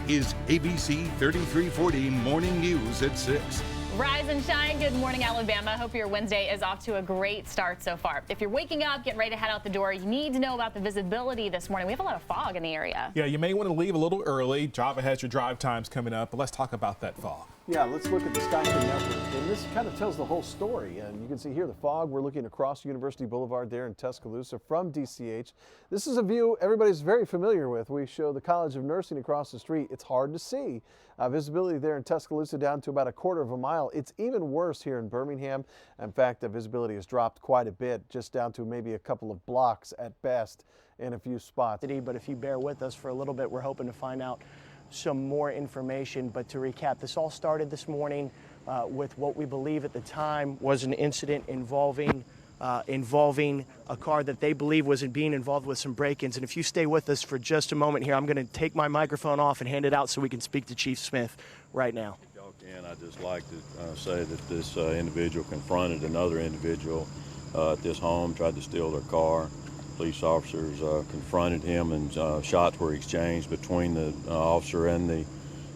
is ABC 3340 Morning News at 6. Rise and shine. Good morning, Alabama. Hope your Wednesday is off to a great start so far. If you're waking up, getting ready to head out the door, you need to know about the visibility this morning. We have a lot of fog in the area. Yeah, you may want to leave a little early. Java has your drive times coming up, but let's talk about that fog. Yeah, let's look at the Sky King network, and this kind of tells the whole story. And you can see here the fog. We're looking across University Boulevard there in Tuscaloosa from DCH. This is a view everybody's very familiar with. We show the College of Nursing across the street. It's hard to see. Visibility there in Tuscaloosa down to about a quarter of a mile. It's even worse here in Birmingham. In fact, the visibility has dropped quite a bit, just down to maybe a couple of blocks at best in a few spots. But if you bear with us for a little bit, we're hoping to find out some more information. But to recap, this all started this morning with what we believe at the time was an incident involving a car that they believe was being involved with some break-ins. And if you stay with us for just a moment here, I'm going to take my microphone off and hand it out so we can speak to Chief Smith right now. If y'all can, I'd just like to say that this individual confronted another individual at this home, tried to steal their car. Police officers confronted him, and shots were exchanged between the officer and the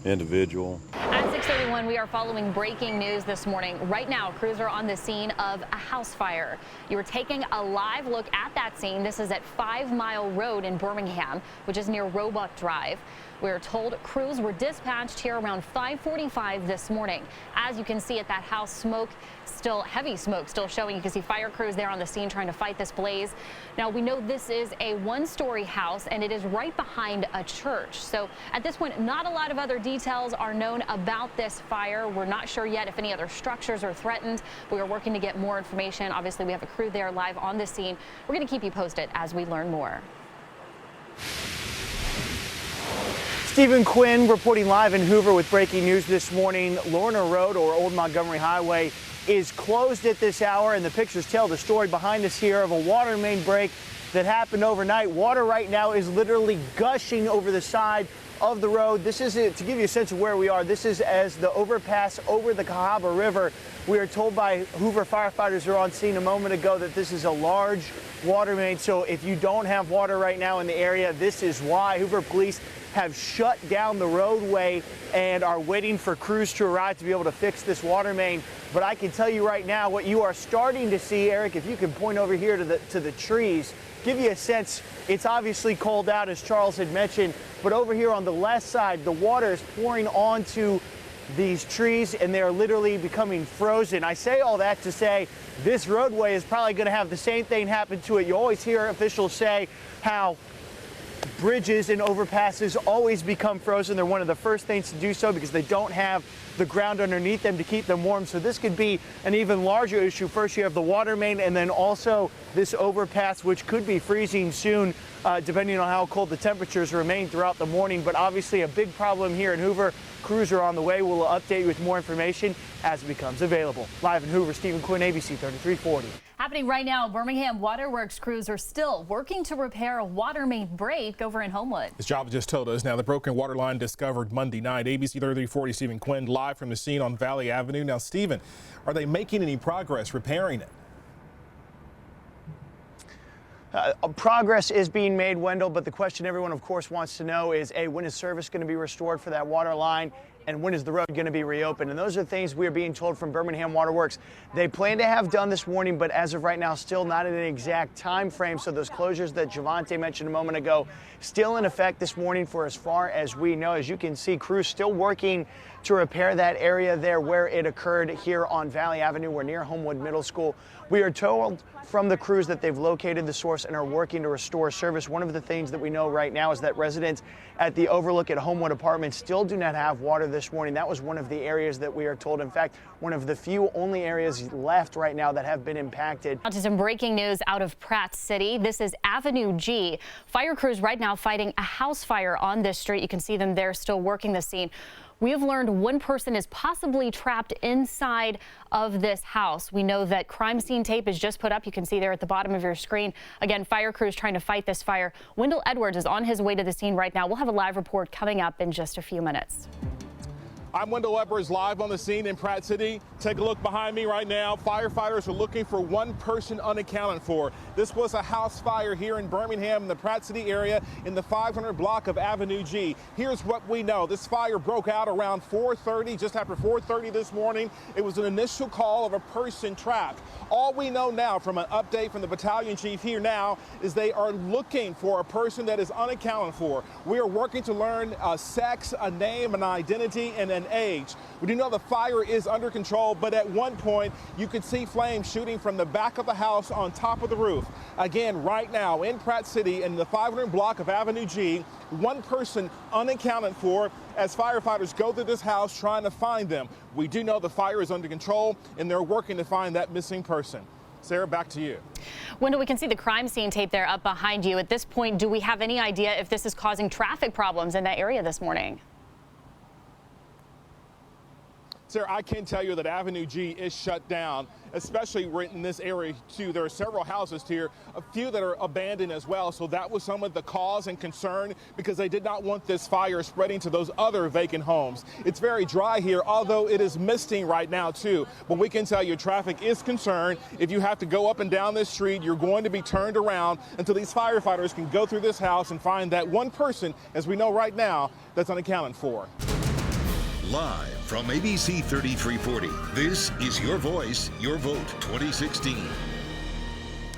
individual. At 6:31, we are following breaking news this morning. Right now, crews are on the scene of a house fire. You are taking a live look at that scene. This is at 5 Mile Road in Birmingham, which is near Roebuck Drive. We are told crews were dispatched here around 5:45 this morning. As you can see at that house, heavy smoke still showing. You can see fire crews there on the scene trying to fight this blaze. Now, we know this is a one-story house, and it is right behind a church. So at this point, not a lot of other details are known about this fire. We're not sure yet if any other structures are threatened. We are working to get more information. Obviously, we have a crew there live on the scene. We're going to keep you posted as we learn more. Stephen Quinn reporting live in Hoover with breaking news this morning. Lorna Road, or Old Montgomery Highway, is closed at this hour, and the pictures tell the story behind us here of a water main break that happened overnight. Water right now is literally gushing over the side of the road. This is it, to give you a sense of where we are. This is as the overpass over the Cahaba River. We are told by Hoover firefighters who are on scene a moment ago that this is a large water main. So if you don't have water right now in the area, this is why. Hoover police have shut down the roadway and are waiting for crews to arrive to be able to fix this water main. But I can tell you right now what you are starting to see, Eric, if you can point over here to the trees, give you a sense. It's obviously cold out, as Charles had mentioned, but over here on the left side, the water is pouring onto these trees and they're literally becoming frozen. I say all that to say this roadway is probably going to have the same thing happen to it. You always hear officials say how bridges and overpasses always become frozen. They're one of the first things to do so because they don't have the ground underneath them to keep them warm. So this could be an even larger issue. First you have the water main, and then also this overpass, which could be freezing soon, depending on how cold the temperatures remain throughout the morning. But obviously a big problem here in Hoover. Crews are on the way. We'll update you with more information as it becomes available. Live in Hoover, Stephen Quinn, ABC 3340. Happening right now, Birmingham Waterworks crews are still working to repair a water main break over in Homewood. As Java just told us, now the broken water line discovered Monday night. ABC 3340 Stephen Quinn live from the scene on Valley Avenue. Now, Stephen, are they making any progress repairing it? Progress is being made, Wendell, but the question everyone, of course, wants to know is, A, when is service going to be restored for that water line? And when is the road going to be reopened? And those are things we are being told from Birmingham Waterworks they plan to have done this morning, but as of right now, still not in an exact time frame. So those closures that Javante mentioned a moment ago, still in effect this morning for as far as we know. As you can see, crews still working to repair that area there where it occurred here on Valley Avenue. We're near Homewood Middle School. We are told from the crews that they've located the source and are working to restore service. One of the things that we know right now is that residents at the Overlook at Homewood Apartments still do not have water this morning. That was one of the areas that we are told, in fact, one of the few only areas left right now that have been impacted. Now to some breaking news out of Pratt City. This is Avenue G. Fire crews right now fighting a house fire on this street. You can see them there still working the scene. We have learned one person is possibly trapped inside of this house. We know that crime scene tape is just put up. You can see there at the bottom of your screen. Again, fire crews trying to fight this fire. Wendell Edwards is on his way to the scene right now. We'll have a live report coming up in just a few minutes. I'm Wendell Ebbers live on the scene in Pratt City. Take a look behind me right now. Firefighters are looking for one person unaccounted for. This was a house fire here in Birmingham in the Pratt City area in the 500 block of Avenue G. Here's what we know. This fire broke out around 4:30, just after 4:30 this morning. It was an initial call of a person trapped. All we know now from an update from the battalion chief here now is they are looking for a person that is unaccounted for. We are working to learn a sex, a name, an identity, and an age. We do know the fire is under control, but at one point you could see flames shooting from the back of the house on top of the roof. Again, right now in Pratt City in the 500 block of Avenue G, one person unaccounted for as firefighters go through this house trying to find them. We do know the fire is under control and they're working to find that missing person. Sarah, back to you. Wendell, we can see the crime scene tape there up behind you. At this point, do we have any idea if this is causing traffic problems in that area this morning? Sarah, I can tell you that Avenue G is shut down, especially in this area too. There are several houses here, a few that are abandoned as well. So that was some of the cause and concern because they did not want this fire spreading to those other vacant homes. It's very dry here, although it is misting right now too. But we can tell you traffic is concerned. If you have to go up and down this street, you're going to be turned around until these firefighters can go through this house and find that one person, as we know right now, that's unaccounted for. Live from ABC 3340, this is Your Voice, Your Vote 2016.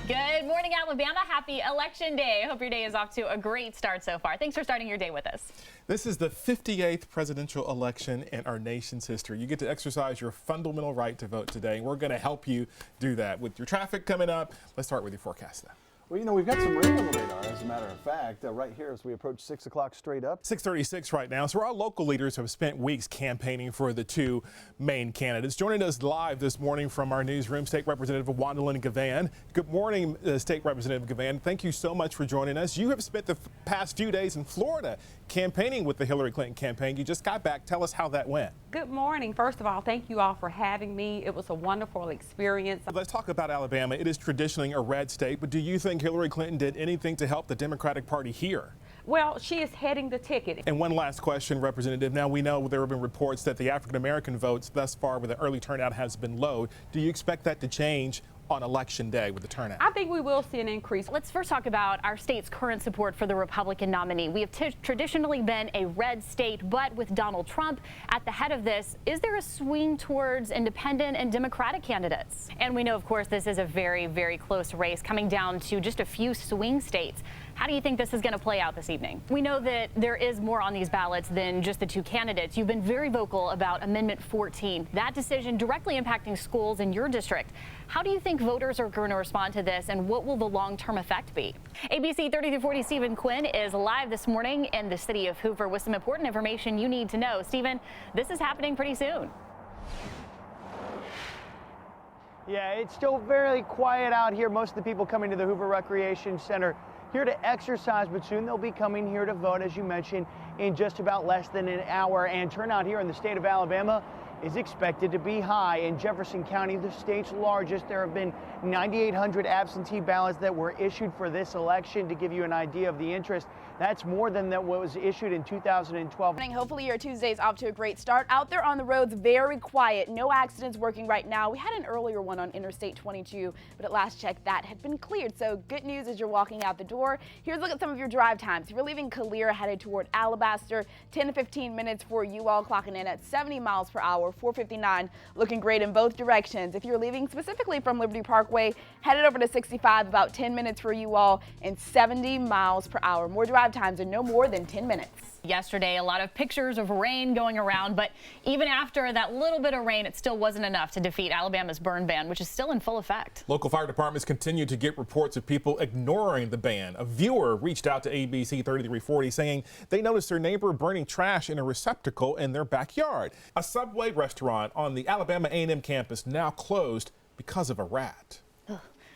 Good morning, Alabama. Happy Election Day. I hope your day is off to a great start so far. Thanks for starting your day with us. This is the 58th presidential election in our nation's history. You get to exercise your fundamental right to vote today, and we're going to help you do that. With your traffic coming up, let's start with your forecast now. Well, you know, we've got some rain on the radar, as a matter of fact, right here as we approach 6 o'clock straight up. 6:36 right now. So our local leaders have spent weeks campaigning for the two main candidates. Joining us live this morning from our newsroom, State Representative Wandolyn Gavan. Good morning, State Representative Gavan. Thank you so much for joining us. You have spent the past few days in Florida campaigning with the Hillary Clinton campaign. You just got back. Tell us how that went. Good morning. First of all, thank you all for having me. It was a wonderful experience. Let's talk about Alabama. It is traditionally a red state, but do you think Hillary Clinton did anything to help the Democratic Party here? Well, she is heading the ticket. And one last question, Representative. Now we know there have been reports that the African-American votes thus far with the early turnout has been low. Do you expect that to change on Election Day with the turnout? I think we will see an increase. Let's first talk about our state's current support for the Republican nominee. We have traditionally been a red state, but with Donald Trump at the head of this, is there a swing towards independent and Democratic candidates? And we know, of course, this is a very, very close race coming down to just a few swing states. How do you think this is going to play out this evening? We know that there is more on these ballots than just the two candidates. You've been very vocal about Amendment 14, that decision directly impacting schools in your district. How do you think voters are going to respond to this, and what will the long-term effect be? ABC 3340 Stephen Quinn is live this morning in the city of Hoover with some important information you need to know. Stephen, this is happening pretty soon. Yeah, it's still very quiet out here. Most of the people coming to the Hoover Recreation Center here to exercise, but soon they'll be coming here to vote, as you mentioned, in just about less than an hour. And turnout here in the state of Alabama is expected to be high. In Jefferson County, the state's largest, there have been 9,800 absentee ballots that were issued for this election. To give you an idea of the interest, that's more than what was issued in 2012. Hopefully your Tuesday's off to a great start. Out there on the roads, very quiet. No accidents working right now. We had an earlier one on Interstate 22, but at last check that had been cleared. So good news as you're walking out the door. Here's a look at some of your drive times. If you're leaving Calera headed toward Alabaster, 10 to 15 minutes for you all, clocking in at 70 miles per hour, 459, looking great in both directions. If you're leaving specifically from Liberty Parkway, headed over to 65, about 10 minutes for you all, and 70 miles per hour. More drive times in no more than 10 minutes. Yesterday, a lot of pictures of rain going around, but even after that little bit of rain, it still wasn't enough to defeat Alabama's burn ban, which is still in full effect. Local fire departments continue to get reports of people ignoring the ban. A viewer reached out to ABC 3340 saying they noticed their neighbor burning trash in a receptacle in their backyard. A Subway restaurant on the Alabama A&M campus now closed because of a rat.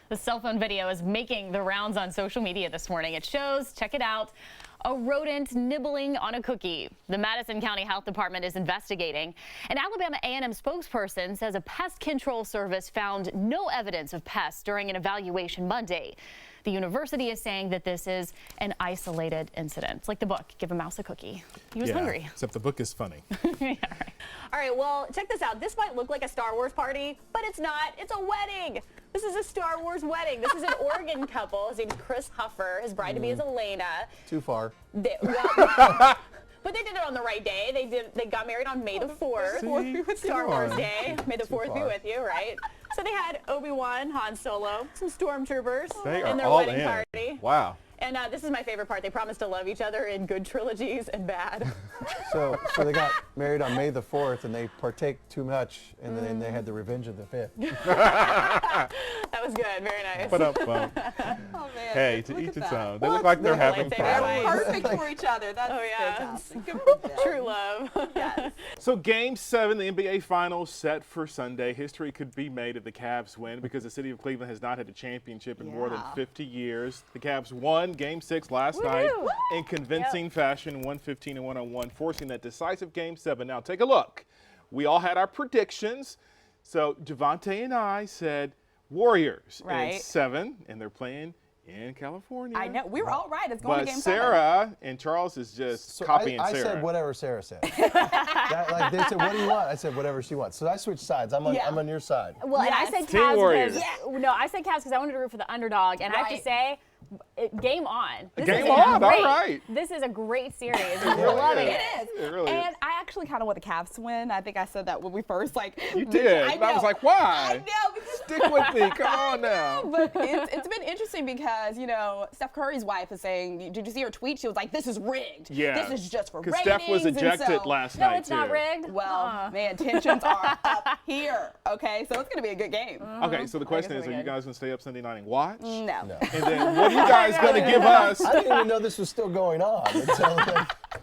The cell phone video is making the rounds on social media this morning. It shows, check it out, a rodent nibbling on a cookie. The Madison County Health Department is investigating. An Alabama A&M spokesperson says a pest control service found no evidence of pests during an evaluation Monday. The university is saying that this is an isolated incident. It's like the book, Give a Mouse a Cookie. He was hungry. Except the book is funny. Yeah, right. All right, well, check this out. This might look like a Star Wars party, but it's not. It's a wedding. This is a Star Wars wedding. This is an Oregon couple. His name's Chris Huffer. His bride to be is Elena. Too far. But they did it on the right day. They got married on May the 4th. Star Wars Day. May the 4th be with you, right? So they had Obi-Wan, Han Solo, some stormtroopers in their wedding party. Wow. And this is my favorite part. They promised to love each other in good trilogies and bad. So they got married on May the 4th, and they partake too much, and then they had the Revenge of the 5th. That was good. Very nice. But oh man. Hey, to each its own. They look like they're having fun. They're perfect for each other. That's fantastic. Good for them. True love. Yes. So Game 7, the NBA Finals set for Sunday. History could be made if the Cavs win because the city of Cleveland has not had a championship in more than 50 years. The Cavs won Game 6 last night in convincing fashion, 115 and 101, forcing that decisive Game 7. Now take a look. We all had our predictions. So Javante and I said Warriors in 7, and they're playing in California. I know. We were all right. It's going to Game 7. Sarah and Charles is just copying I Sarah. said whatever Sarah said. Like they said, what do you want? I said whatever she wants. So I switched sides. I'm on your side. Well, and I said Team Cavs Warriors. because I said Cavs because I wanted to root for the underdog, and I have to say, game on. Game on. All right. This is a great series. We're loving it. It is. It really And I actually kind of want the Cavs to win. I think I said that when we first You did. I was like, why? I know. Because Stick with me. Come on now. But it's been interesting because, Steph Curry's wife is saying, did you see her tweet? She was like, this is rigged. Yeah. This is just for Because ratings. Steph was ejected last night, No, it's not rigged. Well, man, tensions are up here. Okay, so it's going to be a good game. Okay, so the question is, are you guys going to stay up Sunday night and watch? No. And then what are you guys going to give us? I didn't even know this was still going on. Until,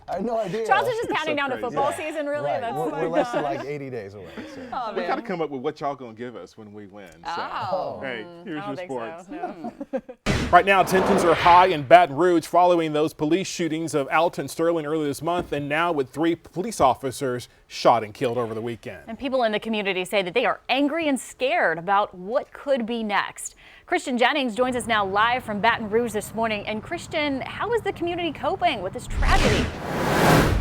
I had no idea. Charles is just counting so down to crazy. football season, really. Right. That's We're less than like 80 days away. So. Oh, We man. got to come up with what y'all going to give us when we win. So, Oh. hey, here's I your don't think sports. so. No. Right now, tensions are high in Baton Rouge following those police shootings of Alton Sterling earlier this month, and now with 3 police officers shot and killed over the weekend. And people in the community say that they are angry and scared about what could be next. Christian Jennings joins us now live from Baton Rouge this morning. And Christian, how is the community coping with this tragedy?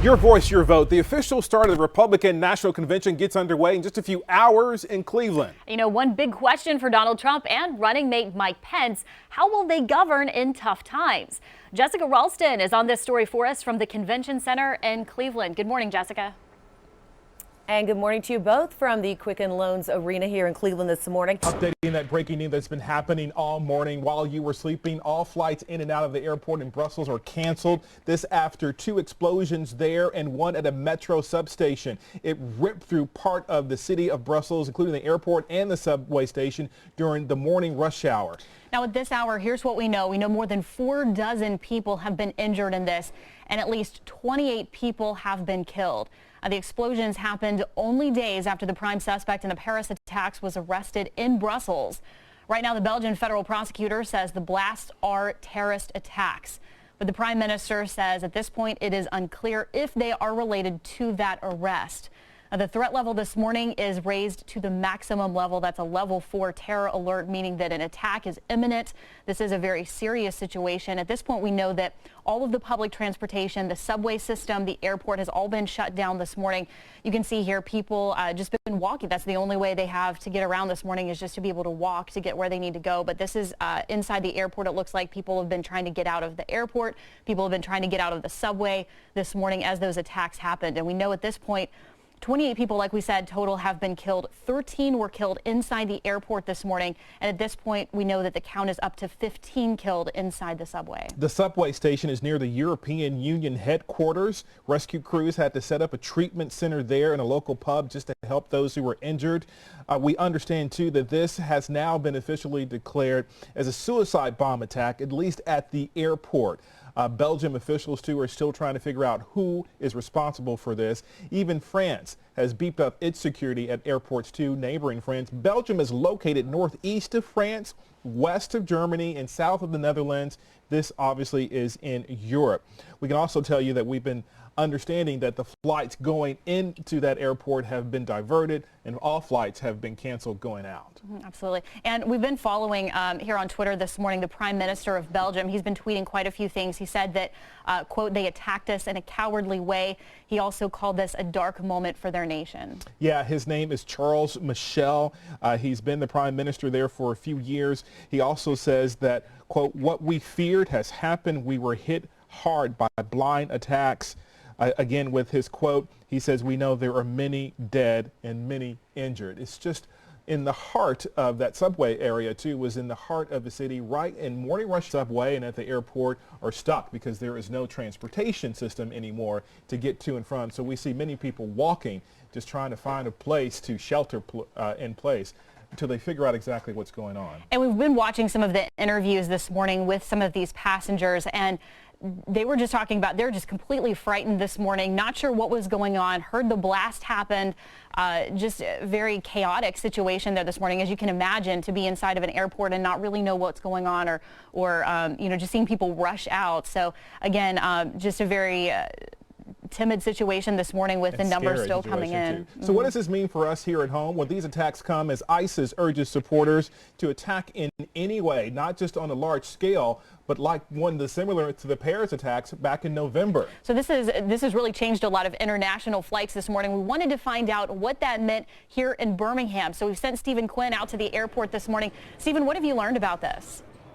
Your voice, your vote. The official start of the Republican National Convention gets underway in just a few hours in Cleveland. One big question for Donald Trump and running mate Mike Pence: how will they govern in tough times? Jessica Ralston is on this story for us from the Convention Center in Cleveland. Good morning, Jessica. And good morning to you both from the Quicken Loans Arena here in Cleveland this morning. Updating that breaking news that's been happening all morning while you were sleeping. All flights in and out of the airport in Brussels are canceled. This after 2 explosions there and one at a metro substation. It ripped through part of the city of Brussels, including the airport and the subway station during the morning rush hour. Now at this hour, here's what we know. We know more than 4 dozen people have been injured in this, and at least 28 people have been killed. The explosions happened only days after the prime suspect in the Paris attacks was arrested in Brussels. Right now, the Belgian federal prosecutor says the blasts are terrorist attacks. But the prime minister says at this point it is unclear if they are related to that arrest. The threat level this morning is raised to the maximum level. That's a level 4 terror alert, meaning that an attack is imminent. This is a very serious situation. At this point, we know that all of the public transportation, the subway system, the airport has all been shut down this morning. You can see here people just been walking. That's the only way they have to get around this morning, is just to be able to walk to get where they need to go. But this is inside the airport. It looks like people have been trying to get out of the airport. People have been trying to get out of the subway this morning as those attacks happened. And we know at this point 28 people, like we said, total have been killed. 13 were killed inside the airport this morning. And at this point, we know that the count is up to 15 killed inside the subway. The subway station is near the European Union headquarters. Rescue crews had to set up a treatment center there in a local pub just to help those who were injured. We understand, too, that this has now been officially declared as a suicide bomb attack, at least at the airport. Belgium officials, too, are still trying to figure out who is responsible for this. Even France has beefed up its security at airports, too, neighboring France. Belgium is located northeast of France, west of Germany and south of the Netherlands. This obviously is in Europe. We can also tell you that we've been understanding that the flights going into that airport have been diverted and all flights have been canceled going out. Absolutely. And we've been following here on Twitter this morning the Prime Minister of Belgium. He's been tweeting quite a few things. He said that, quote, they attacked us in a cowardly way. He also called this a dark moment for their nation. Yeah, his name is Charles Michel. He's been the Prime Minister there for a few years. He also says that, quote, what we feared has happened. We were hit hard by blind attacks. Again, with his quote, he says, we know there are many dead and many injured. It's just in the heart of that subway area, too, was in the heart of the city, right in Morning Rush Subway and at the airport are stuck because there is no transportation system anymore to get to and from. So we see many people walking, just trying to find a place to shelter in place until they figure out exactly what's going on. And we've been watching some of the interviews this morning with some of these passengers, and they were just talking about they're just completely frightened this morning, not sure what was going on, heard the blast happened, just a very chaotic situation there this morning, as you can imagine, to be inside of an airport and not really know what's going on, or you know, just seeing people rush out. So again, just a very timid situation this morning with the numbers still coming in. So what does this mean for us here at home? Well, these attacks come as ISIS urges supporters to attack in any way, not just on a large scale, but like one similar to the Paris attacks back in November. So this has really changed a lot of international flights this morning. We wanted to find out what that meant here in Birmingham. So we've sent Stephen Quinn out to the airport this morning. Stephen, what have you learned about this?